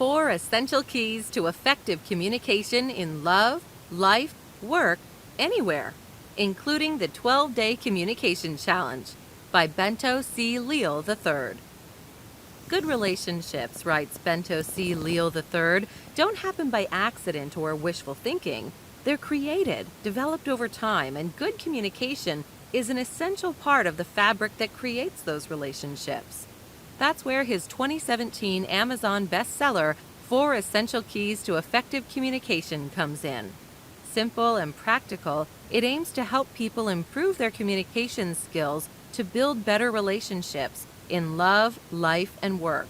4 essential keys to effective communication in love, life, work, anywhere, including the 12-day communication challenge by Bento C Leal III. Good relationships, writes Bento C Leal III, don't happen by accident or wishful thinking. They're created, developed over time, and good communication is an essential part of the fabric that creates those relationships. That's where his 2017 Amazon bestseller, 4 Essential Keys to Effective Communication, comes in. Simple and practical, it aims to help people improve their communication skills to build better relationships in love, life, and work.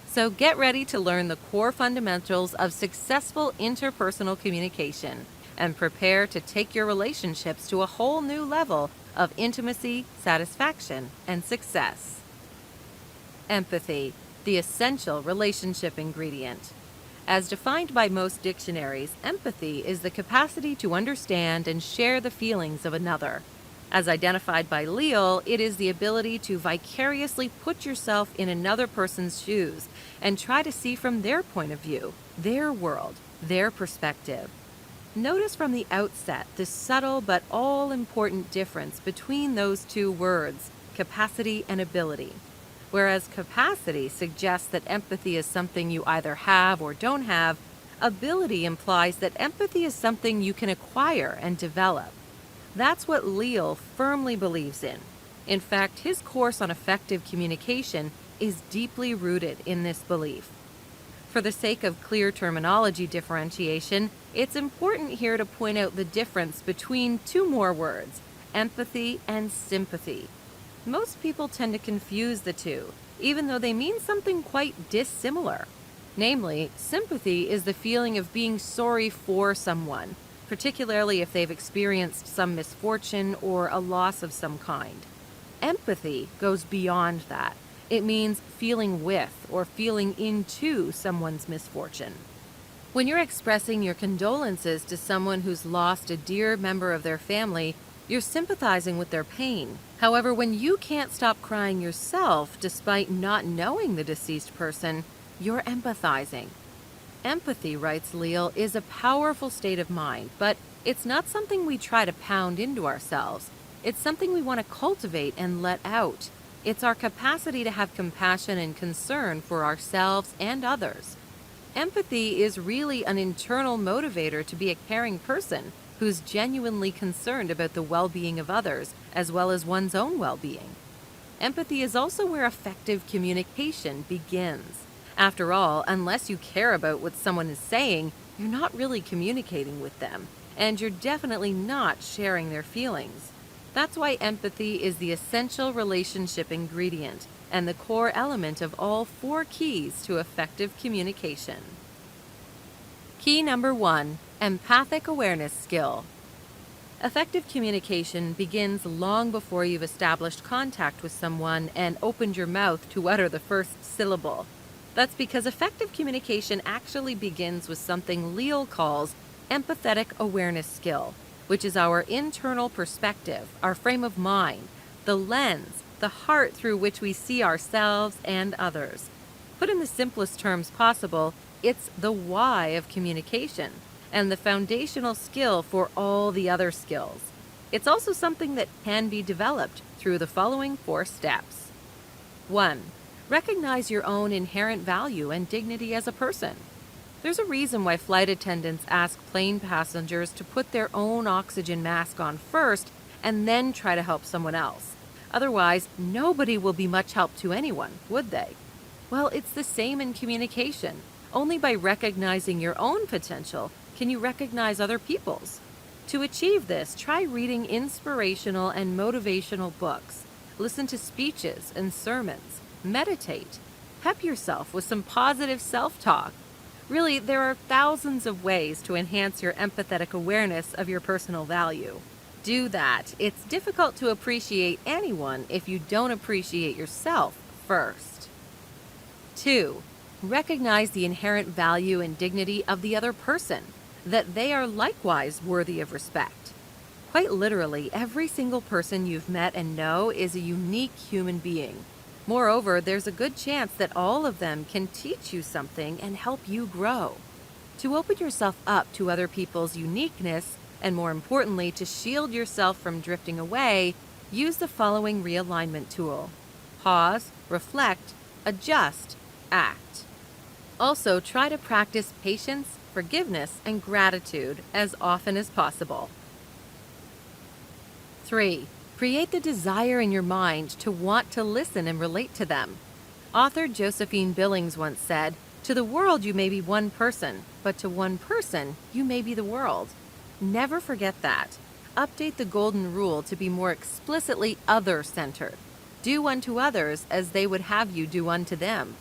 So get ready to learn the core fundamentals of successful interpersonal communication and prepare to take your relationships to a whole new level of intimacy, satisfaction, and success. Empathy, the essential relationship ingredient. As defined by most dictionaries, empathy is the capacity to understand and share the feelings of another. As identified by Leal, it is the ability to vicariously put yourself in another person's shoes and try to see from their point of view, their world, their perspective. Notice from the outset the subtle but all-important difference between those two words, capacity and ability. Whereas capacity suggests that empathy is something you either have or don't have, ability implies that empathy is something you can acquire and develop. That's what Leal firmly believes in. In fact, his course on effective communication is deeply rooted in this belief. For the sake of clear terminology differentiation, it's important here to point out the difference between 2 more words, empathy and sympathy. Most people tend to confuse the two, even though they mean something quite dissimilar. Namely, sympathy is the feeling of being sorry for someone, particularly if they've experienced some misfortune or a loss of some kind. Empathy goes beyond that. It means feeling with or feeling into someone's misfortune. When you're expressing your condolences to someone who's lost a dear member of their family, you're sympathizing with their pain. However, when you can't stop crying yourself despite not knowing the deceased person, you're empathizing. Empathy, writes Leal, is a powerful state of mind, but it's not something we try to pound into ourselves. It's something we want to cultivate and let out. It's our capacity to have compassion and concern for ourselves and others. Empathy is really an internal motivator to be a caring person who's genuinely concerned about the well-being of others, as well as one's own well-being. Empathy is also where effective communication begins. After all, unless you care about what someone is saying, you're not really communicating with them, and you're definitely not sharing their feelings. That's why empathy is the essential relationship ingredient and the core element of all 4 keys to effective communication. Key number 1, empathic awareness skill. Effective communication begins long before you've established contact with someone and opened your mouth to utter the first syllable. That's because effective communication actually begins with something Leal calls empathetic awareness skill, which is our internal perspective, our frame of mind, the lens, the heart through which we see ourselves and others. Put in the simplest terms possible, it's the why of communication and the foundational skill for all the other skills. It's also something that can be developed through the following 4 steps. 1. Recognize your own inherent value and dignity as a person. There's a reason why flight attendants ask plane passengers to put their own oxygen mask on first and then try to help someone else. Otherwise, nobody will be much help to anyone, would they? Well, it's the same in communication. Only by recognizing your own potential can you recognize other people's. To achieve this, try reading inspirational and motivational books. Listen to speeches and sermons. Meditate. Pep yourself with some positive self-talk. Really, there are thousands of ways to enhance your empathetic awareness of your personal value. Do that. It's difficult to appreciate anyone if you don't appreciate yourself first. 2. Recognize the inherent value and dignity of the other person, that they are likewise worthy of respect. Quite literally, every single person you've met and know is a unique human being. Moreover, there's a good chance that all of them can teach you something and help you grow. To open yourself up to other people's uniqueness, and more importantly, to shield yourself from drifting away, use the following realignment tool. Pause, reflect, adjust, act. Also, try to practice patience, forgiveness, and gratitude as often as possible. 3. Create the desire in your mind to want to listen and relate to them. Author Josephine Billings once said, "To the world you may be one person, but to one person you may be the world." Never forget that. Update the golden rule to be more explicitly other-centered. Do unto others as they would have you do unto them.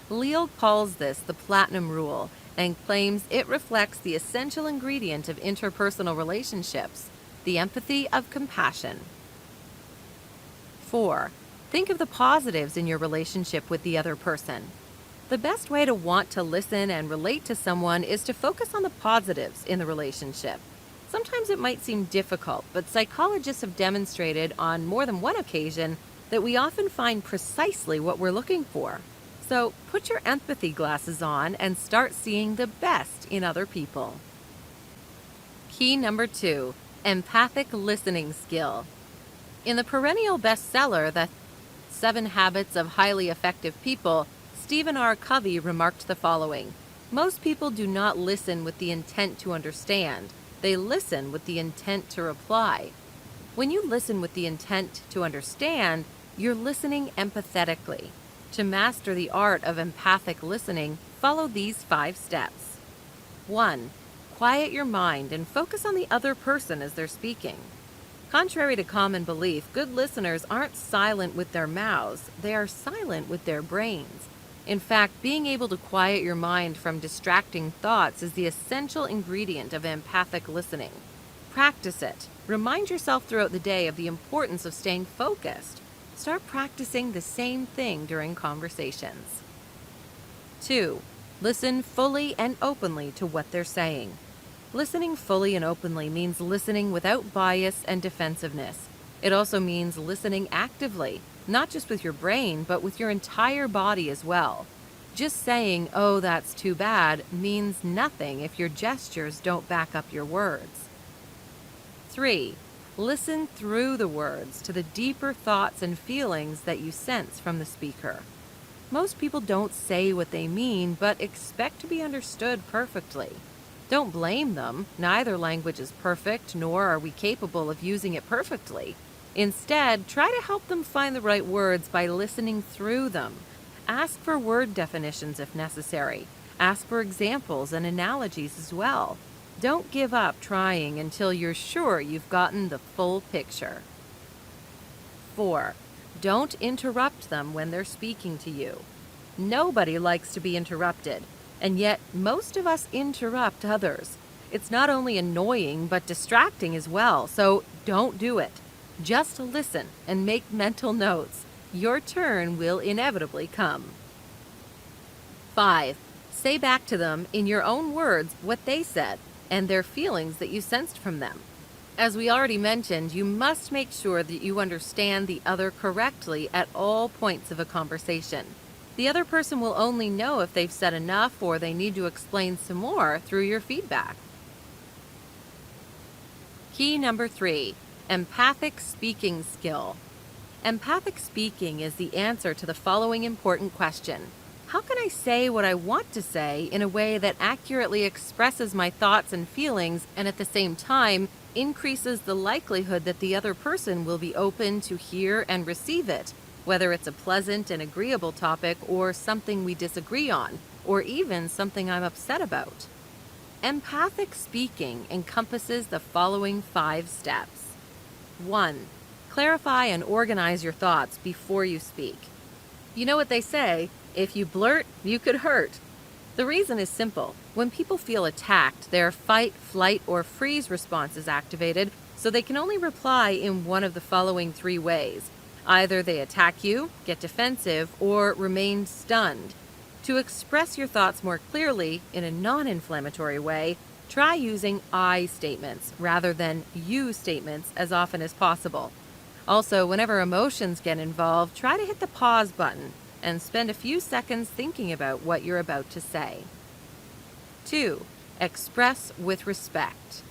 Leal calls this the platinum rule and claims it reflects the essential ingredient of interpersonal relationships, the empathy of compassion. 4. Think of the positives in your relationship with the other person. The best way to want to listen and relate to someone is to focus on the positives in the relationship. Sometimes it might seem difficult, but psychologists have demonstrated on more than one occasion that we often find precisely what we're looking for. So put your empathy glasses on and start seeing the best in other people. Key number 2, empathic listening skill. In the perennial bestseller, The 7 Habits of Highly Effective People, Stephen R. Covey remarked the following: "Most people do not listen with the intent to understand. They listen with the intent to reply." When you listen with the intent to understand, you're listening empathetically. To master the art of empathic listening, follow these 5 steps. 1. Quiet your mind and focus on the other person as they're speaking. Contrary to common belief, good listeners aren't silent with their mouths, they are silent with their brains. In fact, being able to quiet your mind from distracting thoughts is the essential ingredient of empathic listening. Practice it. Remind yourself throughout the day of the importance of staying focused. Start practicing the same thing during conversations. 2. Listen fully and openly to what they're saying. Listening fully and openly means listening without bias and defensiveness. It also means listening actively, not just with your brain, but with your entire body as well. Just saying, "Oh, that's too bad," means nothing if your gestures don't back up your words. 3. Listen through the words to the deeper thoughts and feelings that you sense from the speaker. Most people don't say what they mean, but expect to be understood perfectly. Don't blame them. Neither language is perfect, nor are we capable of using it perfectly. Instead, try to help them find the right words by listening through them. Ask for word definitions if necessary. Ask for examples and analogies as well. Don't give up trying until you're sure you've gotten the full picture. 4. Don't interrupt them when they're speaking to you. Nobody likes to be interrupted, and yet most of us interrupt others. It's not only annoying, but distracting as well, so don't do it. Just listen and make mental notes. Your turn will inevitably come. 5. Say back to them in your own words what they said and their feelings that you sensed from them. As we already mentioned, you must make sure that you understand the other correctly at all points of a conversation. The other person will only know if they've said enough or they need to explain some more through your feedback. Key number 3, empathic speaking skill. Empathic speaking is the answer to the following important question: how can I say what I want to say in a way that accurately expresses my thoughts and feelings and at the same time increases the likelihood that the other person will be open to hear and receive it, whether it's a pleasant and agreeable topic or something we disagree on, or even something I'm upset about? Empathic speaking encompasses the following 5 steps. 1. Clarify and organize your thoughts before you speak. You know what they say, if you blurt, you could hurt. The reason is simple. When people feel attacked, their fight, flight, or freeze response is activated, so they can only reply in one of the following 3 ways. Either they attack you, get defensive, or remain stunned. To express your thoughts more clearly in a non-inflammatory way, try using I statements rather than you statements as often as possible. Also, whenever emotions get involved, try to hit the pause button and spend a few seconds thinking about what you're about to say. 2. Express with respect.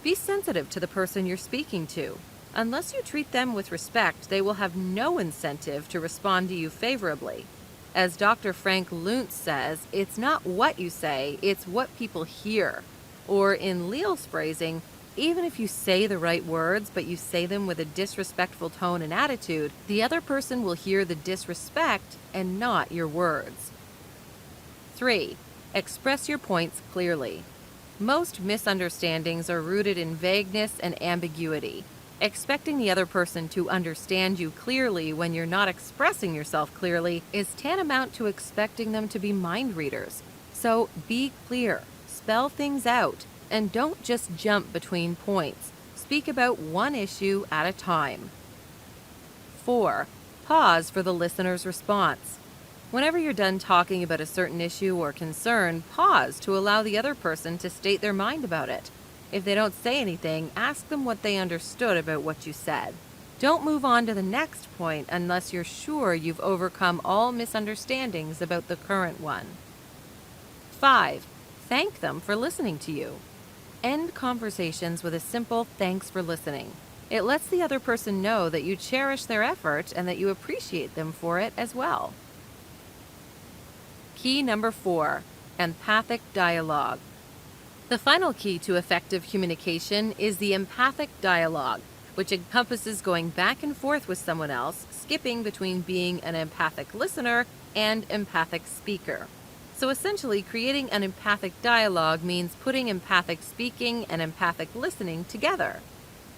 Be sensitive to the person you're speaking to. Unless you treat them with respect, they will have no incentive to respond to you favorably. As Dr. Frank Luntz says, it's not what you say, it's what people hear. Or in Leal's phrasing, even if you say the right words, but you say them with a disrespectful tone and attitude, the other person will hear the disrespect and not your words. 3. Express your points clearly. Most misunderstandings are rooted in vagueness and ambiguity. Expecting the other person to understand you clearly when you're not expressing yourself clearly is tantamount to expecting them to be mind readers. So be clear, spell things out, and don't just jump between points. Speak about one issue at a time. 4. Pause for the listener's response. Whenever you're done talking about a certain issue or concern, pause to allow the other person to state their mind about it. If they don't say anything, ask them what they understood about what you said. Don't move on to the next point unless you're sure you've overcome all misunderstandings about the current one. 5. Thank them for listening to you. End conversations with a simple thanks for listening. It lets the other person know that you cherish their effort and that you appreciate them for it as well. Key number 4, empathic dialogue. The final key to effective communication is the empathic dialogue, which encompasses going back and forth with someone else, skipping between being an empathic listener and empathic speaker. So essentially, creating an empathic dialogue means putting empathic speaking and empathic listening together.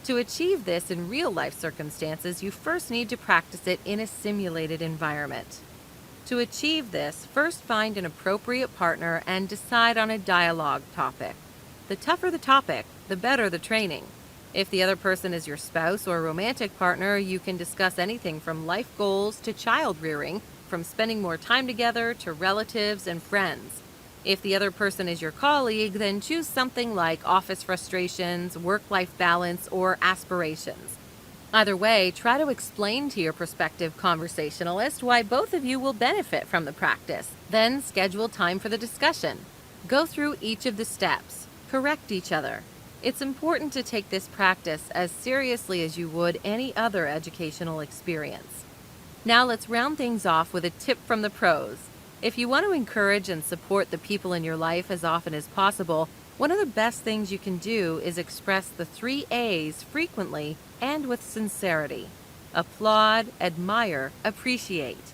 To achieve this in real-life circumstances, you first need to practice it in a simulated environment. To achieve this, first find an appropriate partner and decide on a dialogue topic. The tougher the topic, the better the training. If the other person is your spouse or romantic partner, you can discuss anything from life goals to child rearing, from spending more time together to relatives and friends. If the other person is your colleague, then choose something like office frustrations, work-life balance, or aspirations. Either way, try to explain to your prospective conversationalist why both of you will benefit from the practice. Then schedule time for the discussion. Go through each of the steps. Correct each other. It's important to take this practice as seriously as you would any other educational experience. Now let's round things off with a tip from the pros. If you want to encourage and support the people in your life as often as possible, one of the best things you can do is express the 3 A's frequently and with sincerity. Applaud, admire, appreciate.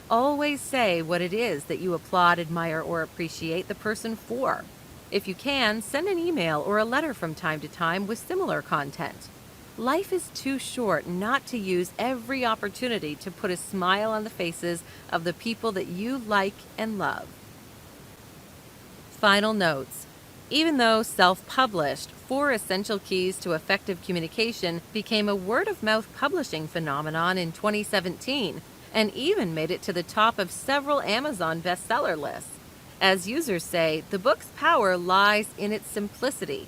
Always say what it is that you applaud, admire, or appreciate the person for. If you can, send an email or a letter from time to time with similar content. Life is too short not to use every opportunity to put a smile on the faces of the people that you like and love. Final notes. Even though self-published, 4 Essential Keys to Effective Communication became a word-of-mouth publishing phenomenon in 2017 and even made it to the top of several Amazon bestseller lists. As users say, the book's power lies in its simplicity.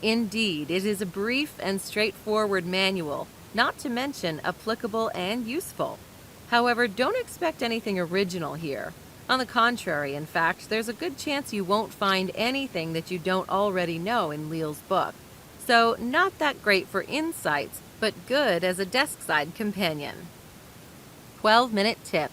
Indeed, it is a brief and straightforward manual, not to mention applicable and useful. However, don't expect anything original here. On the contrary, in fact, there's a good chance you won't find anything that you don't already know in Leal's book. So, not that great for insights, but good as a desk-side companion. 12-minute tip.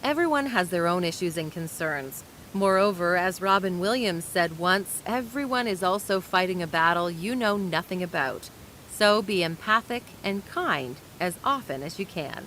Everyone has their own issues and concerns. Moreover, as Robin Williams said once, everyone is also fighting a battle you know nothing about. So be empathic and kind as often as you can.